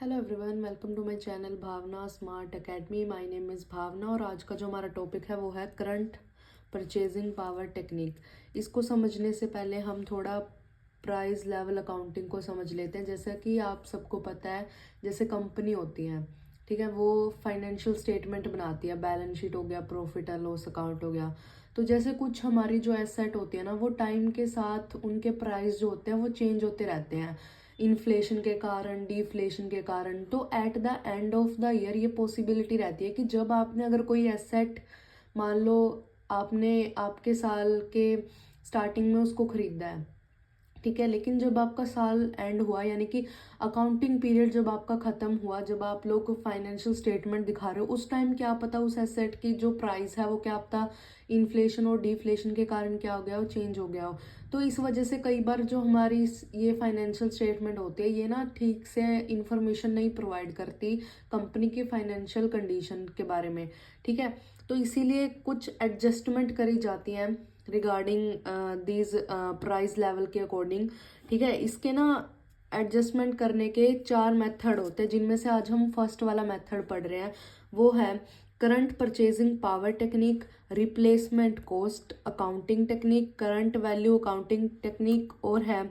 Hello everyone, welcome to my channel Bhavna smart academy. My name is Bhavna और आज का जो हमारा टॉपिक है वो है करंट परचेजिंग पावर टेक्निक। इसको समझने से पहले हम थोड़ा प्राइस लेवल अकाउंटिंग को समझ लेते हैं। जैसा कि आप सबको पता है, जैसे कंपनी होती है, ठीक है, वो फाइनेंशियल स्टेटमेंट बनाती है, बैलेंस शीट हो गया, प्रॉफिट एंड लॉस अकाउंट हो गया। तो जैसे कुछ हमारी जो एसेट होती है ना, वो टाइम के साथ उनके प्राइस जो होते हैं वो चेंज होते रहते हैं, इन्फ्लेशन के कारण, डिफ्लेशन के कारण। तो at the end of the year ये पॉसिबिलिटी रहती है कि जब आपने अगर कोई एसेट, मान लो आपने आपके साल के स्टार्टिंग में उसको खरीदा है, ठीक है, लेकिन जब आपका साल एंड हुआ, यानी कि अकाउंटिंग पीरियड जब आपका खत्म हुआ, जब आप लोग फाइनेंशियल स्टेटमेंट दिखा रहे हो, उस टाइम क्या पता उस एसेट की जो प्राइस है वो क्या पता इन्फ्लेशन और डिफ्लेशन के कारण क्या हो गया हो, चेंज हो गया हो। तो इस वजह से कई बार जो हमारी ये फाइनेंशियल स्टेटमेंट होती है, ये ना ठीक से इंफॉर्मेशन नहीं प्रोवाइड करती कंपनी की फाइनेंशियल कंडीशन के बारे में, ठीक है। तो इसीलिए कुछ एडजस्टमेंट करी जाती हैं रिगार्डिंग दीज प्राइस लेवल के अकॉर्डिंग, ठीक है। इसके ना एडजस्टमेंट करने के 4 मेथड होते हैं, जिनमें से आज हम फर्स्ट वाला मेथड पढ़ रहे हैं। वो है current purchasing power technique, replacement cost accounting technique, current value accounting technique और है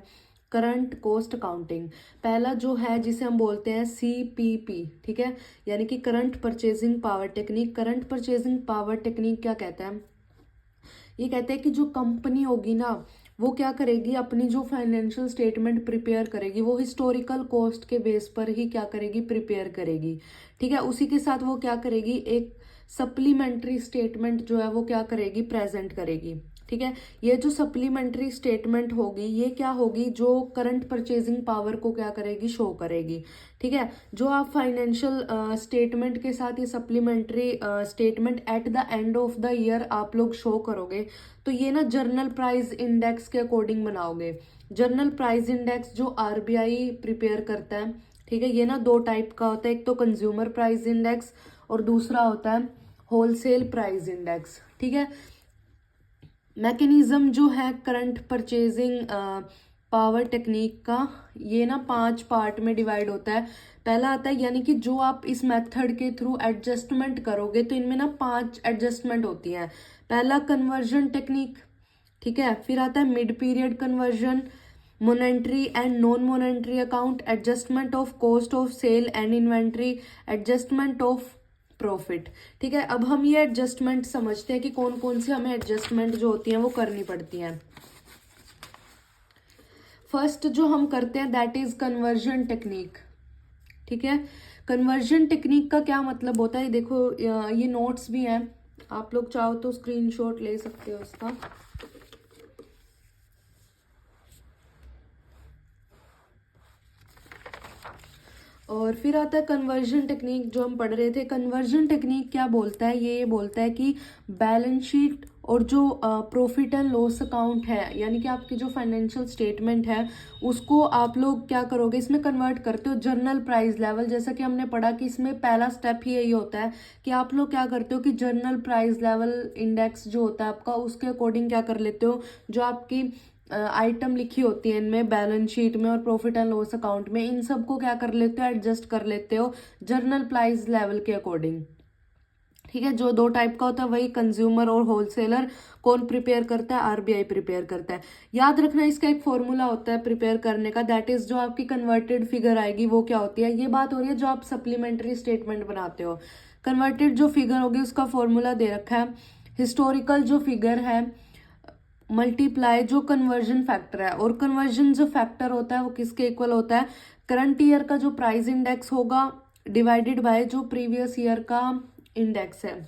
करंट कॉस्ट अकाउंटिंग। पहला जो है जिसे हम बोलते हैं CPP, ठीक है, यानी कि current purchasing power technique. Current purchasing power technique क्या कहता है? ये कहते हैं कि जो कंपनी होगी ना, वो क्या करेगी, अपनी जो फाइनेंशियल स्टेटमेंट प्रिपेयर करेगी वो हिस्टोरिकल कॉस्ट के बेस पर ही क्या करेगी, प्रिपेयर करेगी, ठीक है। उसी के साथ वो क्या करेगी, एक सप्लीमेंट्री स्टेटमेंट जो है वो क्या करेगी, प्रेजेंट करेगी, ठीक है। ये जो सप्लीमेंट्री स्टेटमेंट होगी, ये क्या होगी, जो करंट परचेजिंग पावर को क्या करेगी, शो करेगी, ठीक है। जो आप फाइनेंशियल स्टेटमेंट के साथ ये supplementary statement at the end of the year आप लोग शो करोगे, तो ये ना जर्नल प्राइस इंडेक्स के अकॉर्डिंग बनाओगे। जर्नल प्राइस इंडेक्स जो RBI प्रिपेयर करता है, ठीक है, ये ना 2 टाइप का होता है। एक तो कंज्यूमर प्राइस इंडेक्स और दूसरा होता है होलसेल प्राइस इंडेक्स, ठीक है। मैकेनिज्म जो है करंट परचेजिंग पावर टेक्निक का, ये ना 5 पार्ट में डिवाइड होता है। पहला आता है, यानी कि जो आप इस मेथड के थ्रू एडजस्टमेंट करोगे, तो इनमें ना 5 एडजस्टमेंट होती हैं। पहला कन्वर्जन टेक्निक, ठीक है। फिर आता है mid period conversion, monetary and non monetary account, adjustment of cost of sale and inventory, adjustment of profit, ठीक है। अब हम ये एडजस्टमेंट समझते हैं कि कौन कौन सी हमें एडजस्टमेंट जो होती हैं वो करनी पड़ती हैं। फर्स्ट जो हम करते हैं दैट इज कन्वर्जन टेक्निक, ठीक है। कन्वर्जन टेक्निक का क्या मतलब होता है, देखो ये नोट्स भी हैं, आप लोग चाहो तो स्क्रीनशॉट ले सकते हो उसका। और फिर आता है कन्वर्जन टेक्निक जो हम पढ़ रहे थे। कन्वर्जन टेक्निक क्या बोलता है, ये बोलता है कि बैलेंस शीट और जो प्रॉफिट एंड लॉस अकाउंट है, यानी कि आपकी जो फाइनेंशियल स्टेटमेंट है, उसको आप लोग क्या करोगे, इसमें कन्वर्ट करते हो जर्नल प्राइस लेवल। जैसा कि हमने पढ़ा कि इसमें पहला स्टेप ही यही होता है कि आप लोग क्या करते हो कि जर्नल प्राइस लेवल इंडेक्स जो होता है आपका, उसके अकॉर्डिंग क्या कर लेते हो, जो आपकी आइटम लिखी होती है इनमें बैलेंस शीट में और प्रॉफिट एंड लॉस अकाउंट में, इन सबको क्या कर लेते हो, एडजस्ट कर लेते हो जर्नल प्राइस लेवल के अकॉर्डिंग, ठीक है। जो 2 टाइप का होता है वही कंज्यूमर और होलसेलर। कौन प्रिपेयर करता है, RBI प्रिपेयर करता है। याद रखना इसका एक फॉर्मूला होता है प्रिपेयर करने का, दैट इज जो आपकी कन्वर्टेड फिगर आएगी वो क्या होती है। ये बात हो रही है जो आप सप्लीमेंट्री स्टेटमेंट बनाते हो, कन्वर्टेड जो फिगर होगी उसका फॉर्मूला दे रखा है। हिस्टोरिकल जो फिगर है मल्टीप्लाई जो कन्वर्जन फैक्टर है, और कन्वर्जन जो फैक्टर होता है वो किसके इक्वल होता है, करंट ईयर का जो प्राइस इंडेक्स होगा डिवाइडेड बाय जो प्रीवियस ईयर का इंडेक्स है।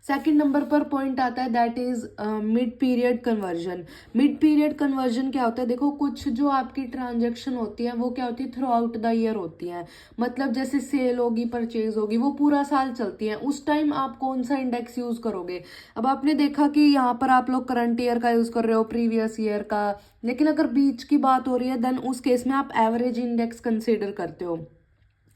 सेकंड नंबर पर पॉइंट आता है that is mid period conversion. Mid period conversion क्या होता है, देखो कुछ जो आपकी ट्रांजैक्शन होती है वो क्या होती है, थ्रू आउट द ईयर होती है। मतलब जैसे सेल होगी, परचेज होगी, वो पूरा साल चलती है। उस टाइम आप कौन सा इंडेक्स यूज करोगे। अब आपने देखा कि यहाँ पर आप लोग करंट ईयर का यूज कर रहे हो, प्रीवियस ईयर का, लेकिन अगर बीच की बात हो रही है देन उस केस में आप एवरेज इंडेक्स कंसिडर करते हो,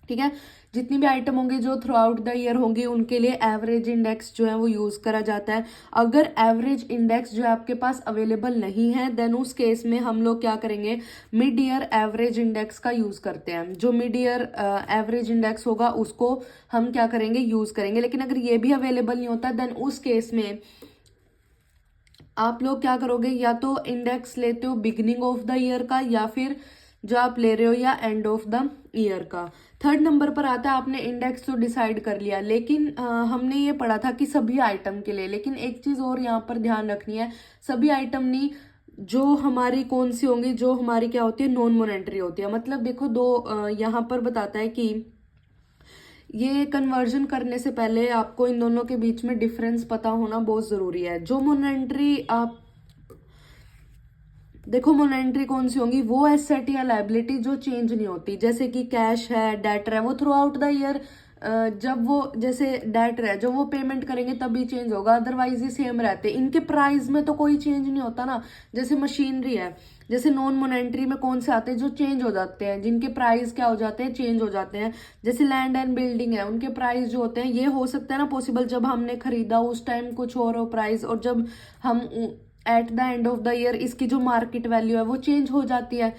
ठीक है। जितनी भी आइटम होंगे जो थ्रू आउट द ईयर होंगी उनके लिए एवरेज इंडेक्स जो है वो यूज करा जाता है। अगर एवरेज इंडेक्स जो है आपके पास अवेलेबल नहीं है देन उस केस में हम लोग क्या करेंगे, मिड ईयर एवरेज इंडेक्स का यूज करते हैं। जो मिड ईयर एवरेज इंडेक्स होगा उसको हम क्या करेंगे, यूज करेंगे। लेकिन अगर ये भी अवेलेबल नहीं होता देन उस केस में आप लोग क्या करोगे, या तो इंडेक्स लेते हो बिगिनिंग ऑफ द ईयर का, या फिर जो आप ले रहे हो या एंड ऑफ द ईयर का। थर्ड नंबर पर आता है आपने इंडेक्स तो डिसाइड कर लिया, लेकिन हमने ये पढ़ा था कि सभी आइटम के लिए। लेकिन एक चीज और यहाँ पर ध्यान रखनी है, सभी आइटम नहीं, जो हमारी कौन सी होंगी, जो हमारी क्या होती है, नॉन मॉनेटरी होती है। मतलब देखो दो यहाँ पर बताता है कि ये कन्वर्जन करने से पहले आपको इन दोनों के बीच में डिफरेंस पता होना बहुत जरूरी है। जो मॉनेटरी आप देखो, मॉनेटरी कौन सी होंगी, वो एसेट या लायबिलिटी जो चेंज नहीं होती, जैसे कि कैश है, डेटर है, वो थ्रू आउट द ईयर जब वो जैसे डेटर है जब वो पेमेंट करेंगे तभी चेंज होगा, अदरवाइज ये सेम रहते हैं। इनके प्राइस में तो कोई चेंज नहीं होता ना। जैसे मशीनरी है, जैसे नॉन मॉनेटरी में कौन से आते हैं जो चेंज हो जाते हैं, जिनके प्राइस क्या हो जाते हैं, चेंज हो जाते हैं। जैसे लैंड एंड बिल्डिंग है, उनके प्राइस जो होते हैं, ये हो सकता है ना पॉसिबल, जब हमने खरीदा उस टाइम कुछ और हो प्राइस, और जब हम at the end of the year इसकी जो मार्केट वैल्यू है वो चेंज हो जाती है।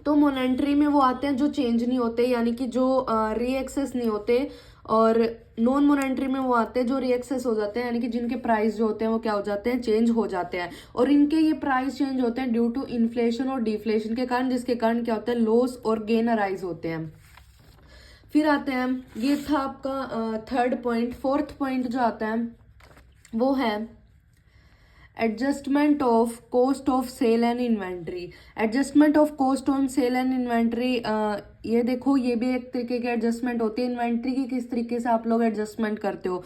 तो मॉनेटरी में वो आते हैं जो चेंज नहीं होते, यानी कि जो रीएक्सेस नहीं होते, और नॉन मॉनेटरी में वो आते हैं जो रीएक्सेस हो जाते हैं, यानी कि जिनके प्राइस जो होते हैं वो क्या हो जाते हैं, चेंज हो जाते हैं। और इनके ये प्राइस चेंज होते हैं ड्यू टू इन्फ्लेशन और डिफ्लेशन के कारण, जिसके कारण क्या होता है, लॉस और गेन अराइज होते हैं। फिर आते हैं, ये था आपका थर्ड पॉइंट। फोर्थ पॉइंट जो आता है वो है adjustment of cost of sale and inventory. Adjustment of cost on sale and inventory, ये देखो ये भी एक तरीके की एडजस्टमेंट होती है। इन्वेंट्री की किस तरीके से आप लोग एडजस्टमेंट करते हो,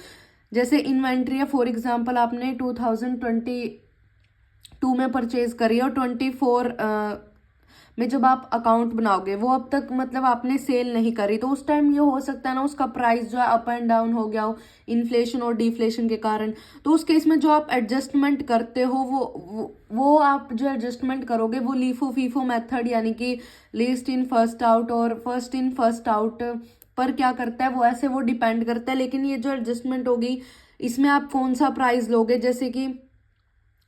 जैसे इन्वेंट्री है फॉर एग्जांपल आपने 2022 में परचेज करी और 24 में जब आप अकाउंट बनाओगे, वो अब तक मतलब आपने सेल नहीं करी, तो उस टाइम ये हो सकता है ना उसका प्राइस जो है अप एंड डाउन हो गया हो इन्फ्लेशन और डिफ्लेशन के कारण। तो उस केस में जो आप एडजस्टमेंट करते हो वो आप जो एडजस्टमेंट करोगे वो लीफो फीफो मेथड, यानी कि लीस्ट इन फर्स्ट आउट और फर्स्ट इन फर्स्ट आउट पर क्या करता है, वो ऐसे वो डिपेंड करता है। लेकिन ये जो एडजस्टमेंट होगी इसमें आप कौन सा प्राइस लोगे, जैसे कि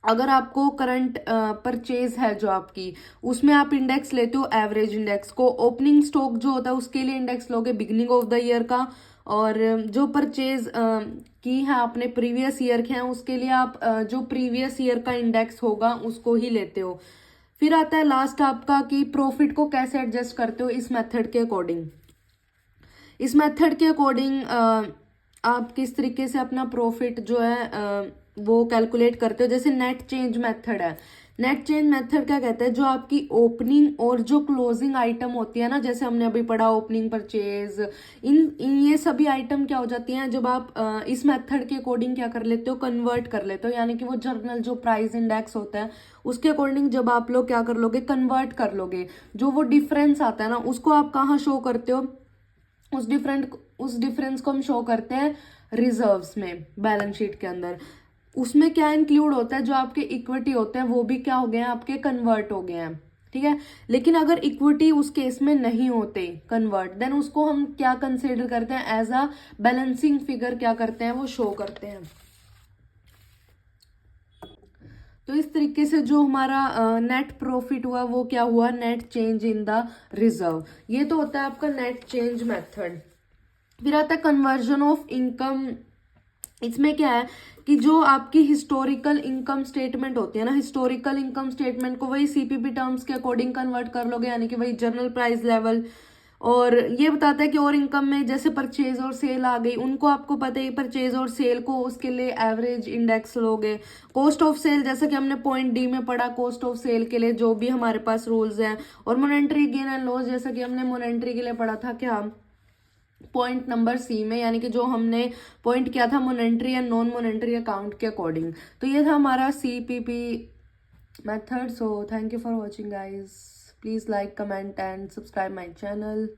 अगर आपको करंट परचेज है जो आपकी, उसमें आप इंडेक्स लेते हो एवरेज इंडेक्स को। ओपनिंग स्टॉक जो होता है उसके लिए इंडेक्स लोगे बिगिनिंग ऑफ द ईयर का, और जो परचेज की है आपने प्रीवियस ईयर के हैं उसके लिए आप जो प्रीवियस ईयर का इंडेक्स होगा उसको ही लेते हो। फिर आता है लास्ट आपका कि प्रॉफिट को कैसे एडजस्ट करते हो इस मेथड के अकॉर्डिंग। इस मेथड के अकॉर्डिंग आप किस तरीके से अपना प्रॉफिट जो है वो कैलकुलेट करते हो। जैसे नेट चेंज मेथड है। नेट चेंज मेथड क्या कहता है, जो आपकी ओपनिंग और जो क्लोजिंग आइटम होती है ना, जैसे हमने अभी पढ़ा ओपनिंग परचेज, इन ये सभी आइटम क्या हो जाती हैं जब आप इस मेथड के अकॉर्डिंग क्या कर लेते हो, कन्वर्ट कर लेते हो। यानी कि वो जर्नल जो प्राइस इंडेक्स होता है उसके अकॉर्डिंग जब आप लोग क्या कर लोगे, कन्वर्ट कर लोगे, जो वो डिफरेंस आता है ना उसको आप कहाँ शो करते हो, उस डिफरेंस को हम शो करते हैं रिजर्व्स में, बैलेंस शीट के अंदर। उसमें क्या इंक्लूड होता है, जो आपके इक्विटी होते हैं वो भी क्या हो गए हैं, आपके कन्वर्ट हो गए हैं। ठीक है। लेकिन अगर इक्विटी उस केस में नहीं होते कन्वर्ट, देन उसको हम क्या कंसिडर करते हैं, एज अ बैलेंसिंग फिगर क्या करते हैं, वो शो करते हैं। तो इस तरीके से जो हमारा नेट प्रॉफिट हुआ वो क्या हुआ, net change in the reserve. ये तो होता है आपका नेट चेंज मेथड। फिर आता है कन्वर्जन ऑफ इनकम। इसमें क्या है कि जो आपकी हिस्टोरिकल इनकम स्टेटमेंट होती है ना, हिस्टोरिकल इनकम स्टेटमेंट को वही सीपीपी टर्म्स के अकॉर्डिंग कन्वर्ट कर लोगे, यानी कि वही जनरल प्राइस लेवल। और ये बताता है कि और इनकम में जैसे परचेज और सेल आ गई, उनको आपको पता है परचेज और सेल को उसके लिए एवरेज इंडेक्स लोगे। कॉस्ट ऑफ सेल जैसा कि हमने पॉइंट डी में पढ़ा, कॉस्ट ऑफ सेल के लिए जो भी हमारे पास रूल्स हैं। और मॉनेटरी गेन एंड लॉस जैसा कि हमने मॉनेटरी के लिए पढ़ा था क्या, पॉइंट नंबर सी में, यानी कि जो हमने पॉइंट किया था monetary and non monetary account के अकॉर्डिंग। तो ये था हमारा CPP method. So thank you for watching guys, please like comment and subscribe my channel.